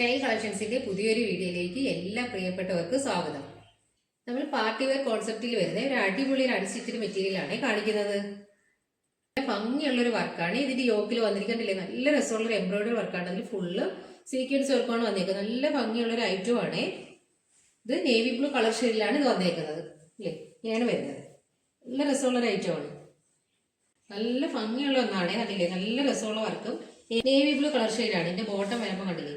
Style കളക്ഷൻസിന്റെ പുതിയൊരു വീഡിയോയിലേക്ക് എല്ലാ പ്രിയപ്പെട്ടവർക്കും സ്വാഗതം. നമ്മൾ പാർട്ടി വെയർ കോൺസെപ്റ്റിൽ വരുന്ന ഒരു അടിപൊളി അൺസ്റ്റിച്ചഡ് മെറ്റീരിയലാണ് കാണിക്കുന്നത്. ഭംഗിയുള്ളൊരു വർക്കാണ്. ഇതിന്റെ യോക്കിൽ വന്നിരിക്കുന്നില്ലേ, നല്ല രസമുള്ള ഒരു എംബ്രോയിഡറി വർക്കാണ്. അതിൽ ഫുള്ള് സീക്വൻസ് വർക്കാണ് വന്നേക്കുന്നത്. നല്ല ഭംഗിയുള്ളൊരു ഐറ്റമാണ്. ഇത് നേവി ബ്ലൂ കളർ ഷെയ്ഡിലാണ് ഇത് വന്നേക്കുന്നത്. അല്ലേ, ഇങ്ങനെയാണ് വരുന്നത്. നല്ല രസമുള്ളൊരു ഐറ്റമാണ്. നല്ല ഭംഗിയുള്ള ഒന്നാണ്. കണ്ടില്ലേ, നല്ല രസമുള്ള വർക്കും നേവി ബ്ലൂ കളർ ഷെയ്ഡാണ്. ഇതിന്റെ ബോട്ടം വരുമ്പോൾ കണ്ടില്ലേ,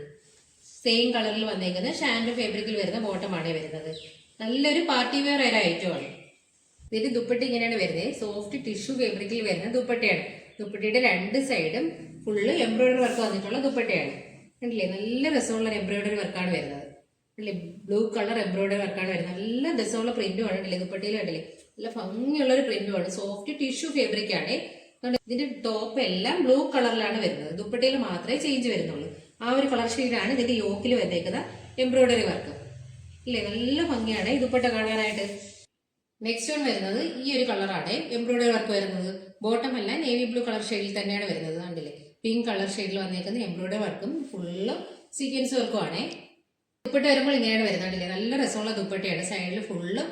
സെയിം കളറിൽ വന്നേക്കുന്നത് ഷാൻഡോ ഫാബ്രിക്കിൽ വരുന്ന ബോട്ടമാണ് വരുന്നത്. നല്ലൊരു പാർട്ടി വെയർ ഒരു ഐറ്റമാണ്. ഇതിന്റെ ദുപ്പട്ട ഇങ്ങനെയാണ് വരുന്നത്. സോഫ്റ്റ് ടിഷ്യൂ ഫാബ്രിക്കിൽ വരുന്ന ദുപ്പട്ടയാണ്. ദുപ്പട്ടയുടെ രണ്ട് സൈഡും ഫുള്ള് എംബ്രോയിഡറി വർക്ക് വന്നിട്ടുള്ള ദുപ്പട്ടയാണ്. കണ്ടില്ലേ, നല്ല രസമുള്ള എംബ്രോയിഡറി വർക്കാണ് വരുന്നത്. കണ്ടില്ലേ, ബ്ലൂ കളർ എംബ്രോയിഡറി വർക്കാണ് വരുന്നത്. നല്ല രസമുള്ള പ്രിന്റുമാണ്. കണ്ടില്ലേ, ദുപ്പട്ടയിൽ കണ്ടില്ലേ, നല്ല ഭംഗിയുള്ള ഒരു പ്രിന്റുമാണ്. സോഫ്റ്റ് ടിഷ്യൂ ഫാബ്രിക് ആണ്. ഇതിന്റെ ടോപ്പ് എല്ലാം ബ്ലൂ കളറിലാണ് വരുന്നത്. ദുപ്പട്ടയിൽ മാത്രമേ ചേഞ്ച് വരുന്നുള്ളൂ. ആ ഒരു കളർ ഷെയ്ഡാണ് ഇതിന്റെ യോക്കിൽ വന്നേക്കുന്ന എംബ്രോയിഡറി വർക്ക്. ഇല്ലേ, നല്ല ഭംഗിയാണ് ഈ ദുപ്പട്ട കാണാനായിട്ട്. നെക്സ്റ്റ് വൺ വരുന്നത് ഈ ഒരു കളറാണ് എംബ്രോയിഡറി വർക്ക് വരുന്നത്. ബോട്ടം എല്ലാം നേവി ബ്ലൂ കളർ ഷെയ്ഡിൽ തന്നെയാണ് വരുന്നത്. കണ്ടില്ലേ, പിങ്ക് കളർ ഷെയ്ഡിൽ വന്നേക്കുന്ന എംബ്രോയിഡറി വർക്കും ഫുള്ള് സീക്വൻസ് വർക്കും ആണ്. ദുപ്പട്ട വരുമ്പോൾ ഇങ്ങനെയാണ് വരുന്നത്. കണ്ടില്ലേ, നല്ല രസമുള്ള ദുപ്പട്ടയാണ്. സൈഡിൽ ഫുള്ള്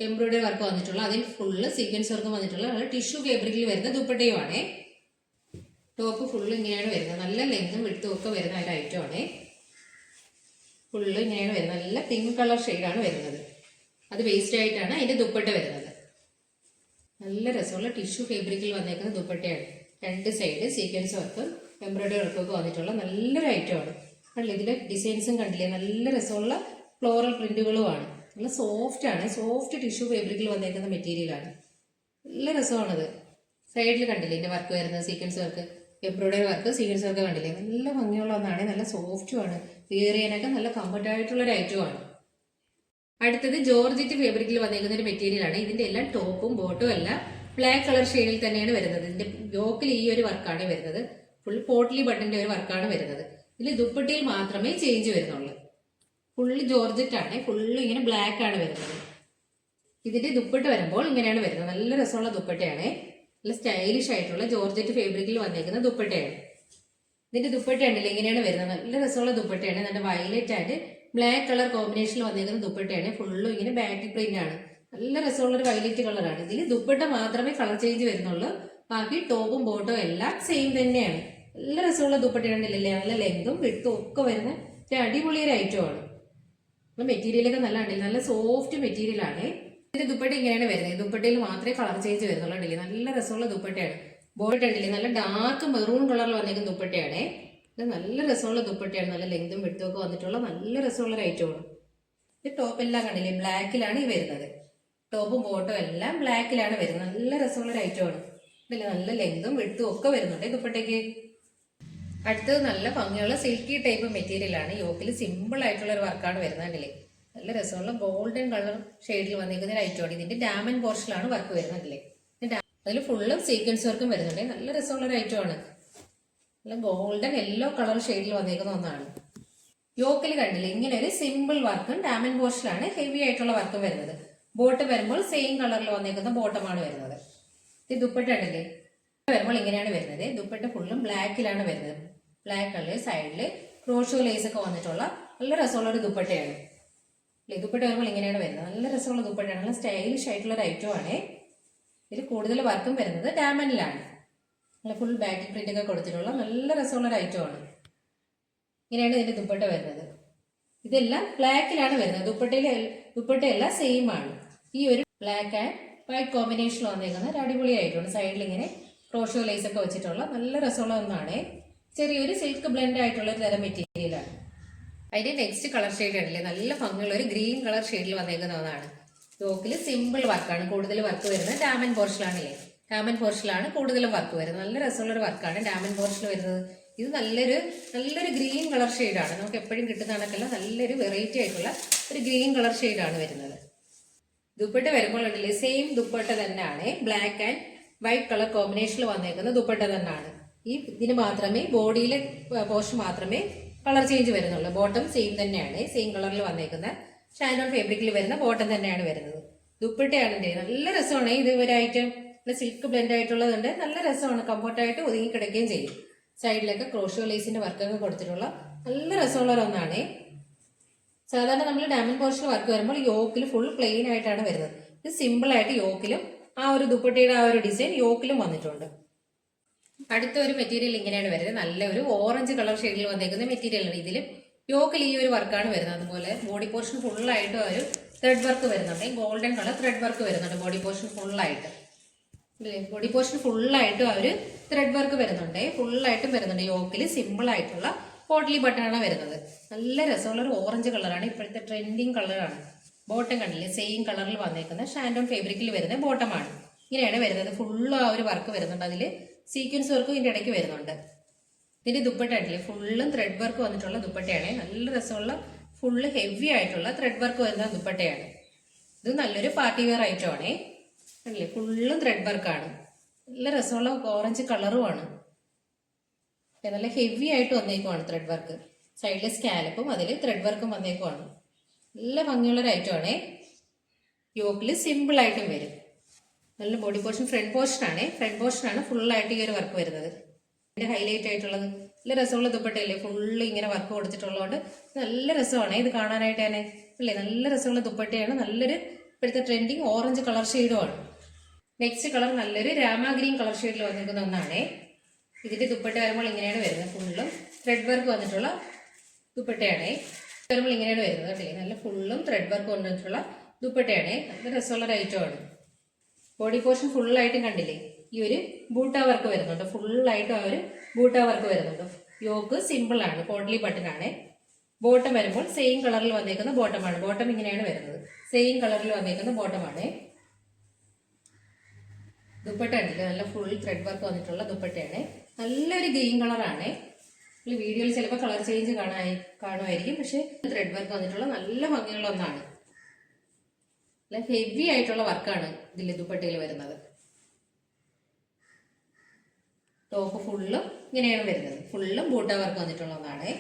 എംബ്രോയിഡറി വർക്ക് വന്നിട്ടുള്ള, അതിൽ ഫുള്ള് സീക്വൻസ് വർക്കും വന്നിട്ടുള്ള ടിഷ്യൂ ഫാബ്രിക്കിൽ വരുന്ന ദുപ്പട്ടയുമാണ്. ടോപ്പ് ഫുള്ള് ഇങ്ങനെയാണ് വരുന്നത്. നല്ല ലെങ്തും വിട്ടും ഒക്കെ വരുന്ന ഒരു ഐറ്റമാണ്. ഫുള്ള് ഇങ്ങനെയാണ് വരുന്നത്. നല്ല പിങ്ക് കളർ ഷെയ്ഡാണ് വരുന്നത്. അത് വേസ്റ്റ് ആയിട്ടാണ് അതിന്റെ ദുപ്പട്ട വരുന്നത്. നല്ല രസമുള്ള ടിഷ്യൂ ഫാബ്രിക്കിൽ വന്നേക്കുന്ന ദുപ്പട്ടയാണ്. രണ്ട് സൈഡ് സീക്വൻസ് വർക്കും എംബ്രോയിഡറി വർക്കും ഒക്കെ വന്നിട്ടുള്ള നല്ലൊരു ഐറ്റമാണ്. കണ്ടില്ലേ, ഇതിന്റെ ഡിസൈൻസും കണ്ടില്ലേ, നല്ല രസമുള്ള ഫ്ലോറൽ പ്രിന്റുകളുമാണ്. നല്ല സോഫ്റ്റ് ആണ്. സോഫ്റ്റ് ടിഷ്യൂ ഫാബ്രിക്കിൽ വന്നേക്കുന്ന മെറ്റീരിയലാണ്. നല്ല രസമാണത്. സൈഡിൽ കണ്ടില്ലേ ഇതിന്റെ വർക്ക് വരുന്നത്, sequence work, embroidery work, sequence work കണ്ടില്ലേ, നല്ല ഭംഗിയുള്ള ഒന്നാണ്. നല്ല സോഫ്റ്റുമാണ്. വെയർ ചെയ്യാനൊക്കെ നല്ല കംഫർട്ട് ആയിട്ടുള്ള ഒരു ഐറ്റമാണ്. അടുത്തത് ജോർജറ്റ് ഫാബ്രിക്കിൽ വന്നേക്കുന്ന ഒരു മെറ്റീരിയലാണ്. ഇതിന്റെ എല്ലാം ടോപ്പും ബോട്ടും എല്ലാം ബ്ലാക്ക് കളർ ഷെയ്ഡിൽ തന്നെയാണ് വരുന്നത്. ഇതിന്റെ യോക്കിൽ ഈ ഒരു വർക്കാണ് വരുന്നത്. ഫുൾ പോട്ട്ലി ബട്ടന്റെ ഒരു വർക്കാണ് വരുന്നത്. ഇതിൽ ദുപ്പട്ടയിൽ മാത്രമേ ചേഞ്ച് വരുന്നുള്ളൂ. ഫുള്ള് ജോർജറ്റ് ആണ്. ഫുള്ള് ഇങ്ങനെ ബ്ലാക്ക് ആണ് വരുന്നത്. ഇതിന്റെ ദുപ്പട്ട വരുമ്പോൾ ഇങ്ങനെയാണ് വരുന്നത്. നല്ല രസമുള്ള ദുപ്പട്ടയാണ്. നല്ല സ്റ്റൈലിഷ് ആയിട്ടുള്ള ജോർജറ്റ് ഫാബ്രിക്കിൽ വന്നേക്കുന്ന ദുപ്പട്ടയാണ്. ഇതിന്റെ ദുപ്പട്ട ഉണ്ടല്ലോ ഇങ്ങനെയാണ് വരുന്നത്. നല്ല രസമുള്ള ദുപ്പട്ടയാണ്. നല്ല വയലറ്റ് ആൻഡ് ബ്ലാക്ക് കളർ കോമ്പിനേഷനിൽ വന്നേക്കുന്ന ദുപ്പട്ടയാണ്. ഫുള്ളും ഇങ്ങനെ ബാറ്റിക് പ്രിന്റ് ആണ്. നല്ല രസമുള്ള ഒരു വയലറ്റ് കളറാണ്. ഇതിൽ ദുപ്പട്ട മാത്രമേ കളർ ചേഞ്ച് വരുന്നുള്ളൂ. ബാക്കി ടോപ്പും ബോട്ടും എല്ലാം സെയിം തന്നെയാണ്. നല്ല രസമുള്ള ദുപ്പട്ടയാണല്ലേ, നല്ല ലെങ്തും വിട്ടും ഒക്കെ വരുന്ന ഒരു അടിപൊളി ഒരു ഐറ്റമാണ്. മെറ്റീരിയലൊക്കെ നല്ല ഉണ്ടല്ലേ, നല്ല സോഫ്റ്റ് മെറ്റീരിയൽ ആണ്. ഇതിന്റെ ദുപ്പട്ട ഇങ്ങനെയാണ് വരുന്നത്. ദുപ്പട്ടയിൽ മാത്രമേ കളർ ചേഞ്ച് വരുന്നുള്ളൂ. ഉണ്ടല്ലേ, നല്ല രസമുള്ള ദുപ്പട്ടയാണ്. ബോട്ട് ഉണ്ടല്ലേ, നല്ല ഡാർക്ക് മെറൂൺ കളറിൽ വന്നേക്കുന്ന ദുപ്പട്ടയാണ്. ഇത് നല്ല രസമുള്ള ദുപ്പട്ടയാണ്. നല്ല ലെങ്തും വിട്ടും ഒക്കെ വന്നിട്ടുള്ള നല്ല രസമുള്ള ഒരു ഐറ്റമാണ്. ഇത് ടോപ്പ് എല്ലാം കണ്ടില്ലേ, ബ്ലാക്കിലാണ് ഈ വരുന്നത്. ടോപ്പും ബോട്ടും എല്ലാം ബ്ലാക്കിലാണ് വരുന്നത്. നല്ല രസമുള്ള ഒരു ഐറ്റമാണ്. ഇതല്ലേ, നല്ല ലെങ്തും വിട്ടും ഒക്കെ വരുന്നുണ്ട് ദുപ്പട്ടയ്ക്ക്. അടുത്തത് നല്ല ഭംഗിയുള്ള സിൽക്കി ടൈപ്പ് മെറ്റീരിയൽ ആണ്. യോക്കിൽ സിമ്പിൾ ആയിട്ടുള്ള ഒരു വർക്കാണ് വരുന്നത്. കണ്ടില്ലേ, നല്ല രസമുള്ള ഗോൾഡൻ കളർ ഷെയ്ഡിൽ വന്നിരിക്കുന്ന ഒരു ഐറ്റമാണ്. ഇതിന്റെ ഡാമൻ പോർഷനിലാണ് വർക്ക് വരുന്നത്. അതിൽ ഫുള്ളും സീക്വൻസ് വർക്കും വരുന്നുണ്ട്. നല്ല രസമുള്ള ഒരു ഐറ്റമാണ്. നല്ല ഗോൾഡൻ യെല്ലോ കളർ ഷെയ്ഡിൽ വന്നിരിക്കുന്ന ഒന്നാണ്. യോക്കിൽ കണ്ടില്ലേ, ഇങ്ങനെ ഒരു സിമ്പിൾ വർക്കും ഡാമൻ പോർഷനിലാണ് ഹെവി ആയിട്ടുള്ള വർക്കും വരുന്നത്. ബോട്ട് വരുമ്പോൾ സെയിം കളറിൽ വന്നിരിക്കുന്ന ബോട്ടമാണ് വരുന്നത്. ഈ ദുപ്പട്ട ഉണ്ടല്ലേ വരുമ്പോൾ ഇങ്ങനെയാണ് വരുന്നത്. ദുപ്പട്ട ഫുള്ളും ബ്ലാക്കിലാണ് വരുന്നത്. ബ്ലാക്ക് കളർ സൈഡില് ക്രോഷോ ലേസ് ഒക്കെ വന്നിട്ടുള്ള നല്ല രസമുള്ള ഒരു ദുപ്പട്ടയാണ്. ദുപ്പട്ട വരുമ്പോൾ ഇങ്ങനെയാണ് വരുന്നത്. നല്ല രസമുള്ള ദുപ്പട്ടയാണ്. നല്ല സ്റ്റൈലിഷ് ആയിട്ടുള്ള ഒരു ഐറ്റമാണ്. ഇതിൽ കൂടുതൽ വർക്കും വരുന്നത് ഡാമനിലാണ്. നല്ല ഫുൾ ബാറ്റിക് പ്രിന്റ് ഒക്കെ കൊടുത്തിട്ടുള്ള നല്ല രസമുള്ള ഒരു ഐറ്റമാണ്. ഇങ്ങനെയാണ് ഇതിന്റെ ദുപ്പട്ട വരുന്നത്. ഇതെല്ലാം ബ്ലാക്കിലാണ് വരുന്നത്. ദുപ്പട്ടയെല്ലാം സെയിം ആണ്. ഈ ഒരു ബ്ലാക്ക് ആൻഡ് വൈറ്റ് കോമ്പിനേഷനിൽ വന്നേക്കുന്ന ഒരു അടിപൊളി ഐറ്റമാണ്. സൈഡിൽ ഇങ്ങനെ ക്രോഷോ ലേസ് ഒക്കെ വെച്ചിട്ടുള്ള നല്ല രസമുള്ള ഒന്നാണ്. ചെറിയൊരു സിൽക്ക് ബ്ലെൻഡ് ആയിട്ടുള്ള ഒരു തരം മെറ്റീരിയലാണ്. അതിന്റെ നെക്സ്റ്റ് കളർ ഷെയ്ഡ് ആണല്ലേ, നല്ല ഭംഗിയുള്ള ഒരു ഗ്രീൻ കളർ ഷെയ്ഡിൽ വന്നേക്കുന്ന ഒന്നാണ്. യോക്കിൽ സിമ്പിൾ വർക്കാണ്. കൂടുതൽ വർക്ക് വരുന്നത് ഡാമൻ പോർഷനിലാണല്ലേ. ഡാമൻ പോർഷനിലാണ് കൂടുതലും വർക്ക് വരുന്നത്. നല്ല രസമുള്ള ഒരു വർക്കാണ് ഡാമൻ പോർഷനിൽ വരുന്നത്. ഇത് നല്ലൊരു ഗ്രീൻ കളർ ഷെയ്ഡാണ്. നമുക്ക് എപ്പോഴും കിട്ടുന്ന കണക്കല്ല, നല്ലൊരു വെറൈറ്റി ആയിട്ടുള്ള ഒരു ഗ്രീൻ കളർ ഷെയ്ഡാണ് വരുന്നത്. ദുപ്പട്ട വരുമ്പോൾ ഉണ്ടല്ലേ, സെയിം ദുപ്പട്ട തന്നെയാണ്. ബ്ലാക്ക് ആൻഡ് വൈറ്റ് കളർ കോമ്പിനേഷനിൽ വന്നേക്കുന്ന ദുപ്പട്ട തന്നെയാണ്. ഈ ഇതിന് മാത്രമേ ബോഡിയിലെ പോർഷൻ മാത്രമേ കളർ ചേഞ്ച് വരുന്നുള്ളൂ. ബോട്ടം സെയിം തന്നെയാണ്. സെയിം കളറിൽ വന്നേക്കുന്ന ഷാൻഡോൺ ഫാബ്രിക്കിൽ വരുന്ന ബോട്ടം തന്നെയാണ് വരുന്നത്. ദുപ്പട്ടയാണെന്റെ നല്ല രസമാണ്. ഇത് ഒരു ഐറ്റം നല്ല സിൽക്ക് ബ്ലെൻഡ് ആയിട്ടുള്ളതുണ്ട്. നല്ല രസമാണ്. കംഫർട്ടായിട്ട് ഒതുങ്ങി കിടക്കുകയും ചെയ്യും. സൈഡിലൊക്കെ ക്രോഷോ ലേസിന്റെ വർക്കൊക്കെ കൊടുത്തിട്ടുള്ള നല്ല രസമുള്ള ഒന്നാണ്. സാധാരണ നമ്മൾ ഡയമണ്ട് പോർഷൻ വർക്ക് വരുമ്പോൾ യോക്കിൽ ഫുൾ പ്ലെയിൻ ആയിട്ടാണ് വരുന്നത്. ഇത് സിമ്പിൾ ആയിട്ട് യോക്കിലും ആ ഒരു ദുപ്പട്ടയുടെ ആ ഒരു ഡിസൈൻ യോക്കിലും വന്നിട്ടുണ്ട്. അടുത്ത ഒരു മെറ്റീരിയൽ ഇങ്ങനെയാണ് വരുന്നത്. നല്ല ഒരു ഓറഞ്ച് കളർ ഷെയ്ഡിൽ വന്നേക്കുന്ന മെറ്റീരിയലാണ്. ഇതിലും യോക്കിൽ ഈ ഒരു വർക്കാണ് വരുന്നത്. അതുപോലെ ബോഡി പോർഷൻ ഫുള്ളായിട്ട് ഒരു ത്രെഡ് വർക്ക് വരുന്നുണ്ട്. ഗോൾഡൻ കളർ ത്രെഡ് വർക്ക് വരുന്നുണ്ട് ബോഡി പോർഷൻ ഫുള്ളായിട്ട്. ബോഡി പോർഷൻ ഫുള്ളായിട്ടും ആ ഒരു ത്രെഡ് വർക്ക് വരുന്നുണ്ട്. ഫുള്ളായിട്ടും വരുന്നുണ്ട്. യോക്കിൽ സിമ്പിൾ ആയിട്ടുള്ള പോട്ട്ലി ബട്ടണാണ് വരുന്നത്. നല്ല രസമുള്ള ഒരു ഓറഞ്ച് കളറാണ്. ഇപ്പോഴത്തെ ട്രെൻഡിങ് കളറാണ്. ബോട്ടം കണ്ടില്ലേ, സെയിം കളറിൽ വന്നേക്കുന്ന ഷാൻഡോൺ ഫാബ്രിക്കിൽ വരുന്ന ബോട്ടമാണ്. ഇങ്ങനെയാണ് വരുന്നത്. ഫുള്ള് ആ ഒരു വർക്ക് വരുന്നുണ്ട്. അതിൽ സീക്വൻസ് വർക്കും ഇതിൻ്റെ ഇടയ്ക്ക് വരുന്നുണ്ട്. ഇതിന്റെ ദുപ്പട്ട കണ്ടില്ലേ, ഫുള്ളും ത്രെഡ് വർക്ക് വന്നിട്ടുള്ള ദുപ്പട്ടയാണ്. നല്ല രസമുള്ള ഫുള്ള് ഹെവി ആയിട്ടുള്ള ത്രെഡ് വർക്ക് വരുന്ന ദുപ്പട്ടയാണ്. ഇത് നല്ലൊരു പാർട്ടി വെയർ ഐറ്റം ആണേ. കണ്ടില്ലേ, ഫുള്ളും ത്രെഡ് വർക്കാണ്. നല്ല രസമുള്ള ഓറഞ്ച് കളറുമാണ്. നല്ല ഹെവി ആയിട്ട് വന്നേക്കുവാണ് ത്രെഡ് വർക്ക്. സൈഡിൽ സ്കാലപ്പും അതിൽ ത്രെഡ് വർക്കും വന്നേക്കുവാണ്. നല്ല ഭംഗിയുള്ളൊരു ഐറ്റം ആണേ. യോക്കിൽ സിമ്പിൾ ആയിട്ടും വരും. നല്ല ബോഡി പോർഷൻ ഫ്രണ്ട് പോർഷനാണ്. ഫ്രണ്ട് പോർഷനാണ് ഫുള്ളായിട്ട് ഈ ഒരു വർക്ക് വരുന്നത്. ഇതിന്റെ ഹൈലൈറ്റ് ആയിട്ടുള്ളത് നല്ല രസമുള്ള ദുപ്പട്ടയല്ലേ, ഫുള്ള് ഇങ്ങനെ വർക്ക് കൊടുത്തിട്ടുള്ളതുകൊണ്ട് നല്ല രസമാണ് ഇത് കാണാനായിട്ട് തന്നെ അല്ലേ. നല്ല രസമുള്ള ദുപ്പട്ടയാണ്. നല്ലൊരു ഇപ്പോഴത്തെ ട്രെൻഡിങ് ഓറഞ്ച് കളർ ഷെയ്ഡുമാണ്. നെക്സ്റ്റ് കളർ നല്ലൊരു രാമ ഗ്രീൻ കളർ ഷെയ്ഡിൽ വന്നിരിക്കുന്ന ഒന്നാണേ. ഇതിന്റെ ദുപ്പട്ട വരുമ്പോൾ ഇങ്ങനെയാണ് വരുന്നത്. ഫുള്ളും ത്രെഡ് വർക്ക് വന്നിട്ടുള്ള ദുപ്പട്ടയാണേ. വരുമ്പോൾ ഇങ്ങനെയാണ് വരുന്നത് കണ്ടില്ലേ. നല്ല ഫുള്ളും ത്രെഡ് വർക്ക് വന്നിട്ടുള്ള ദുപ്പട്ടയാണേ. നല്ല രസമുള്ള ഒരു ഐറ്റമാണ്. ബോഡി പോർഷൻ ഫുള്ളായിട്ടും കണ്ടില്ലേ ഈ ഒരു ബൂട്ട വർക്ക് വരുന്നുണ്ട്. ഫുള്ളായിട്ടും ആ ഒരു ബൂട്ട വർക്ക് വരുന്നുണ്ട്. യോക്ക് സിമ്പിൾ ആണ്, പോട്ട്ലി ബട്ടൺ ആണ്. ബോട്ടം വരുമ്പോൾ സെയിം കളറിൽ വന്നേക്കുന്ന ബോട്ടമാണ്. ബോട്ടം ഇങ്ങനെയാണ് വരുന്നത്. സെയിം കളറിൽ വന്നേക്കുന്ന ബോട്ടമാണ്. ദുപ്പട്ട ഉണ്ടല്ലോ, നല്ല ഫുൾ ത്രെഡ് വർക്ക് വന്നിട്ടുള്ള ദുപ്പട്ടയാണ്. നല്ലൊരു ഗ്രീൻ കളറാണ്. വീഡിയോയിൽ ചിലപ്പോൾ കളർ ചേഞ്ച് കാണുമായിരിക്കും, പക്ഷെ ത്രെഡ് വർക്ക് വന്നിട്ടുള്ള നല്ല ഭംഗിയുള്ള ഒന്നാണ്. നല്ല ഹെവി ആയിട്ടുള്ള വർക്കാണ് ഇതിൽ ദുപ്പട്ടയിൽ വരുന്നത്. ടോപ്പ് ഫുള്ളും ഇങ്ങനെയാണ് വരുന്നത്. ഫുള്ളും ബൂട്ട വർക്ക് വന്നിട്ടുള്ള ഒന്നാണ്.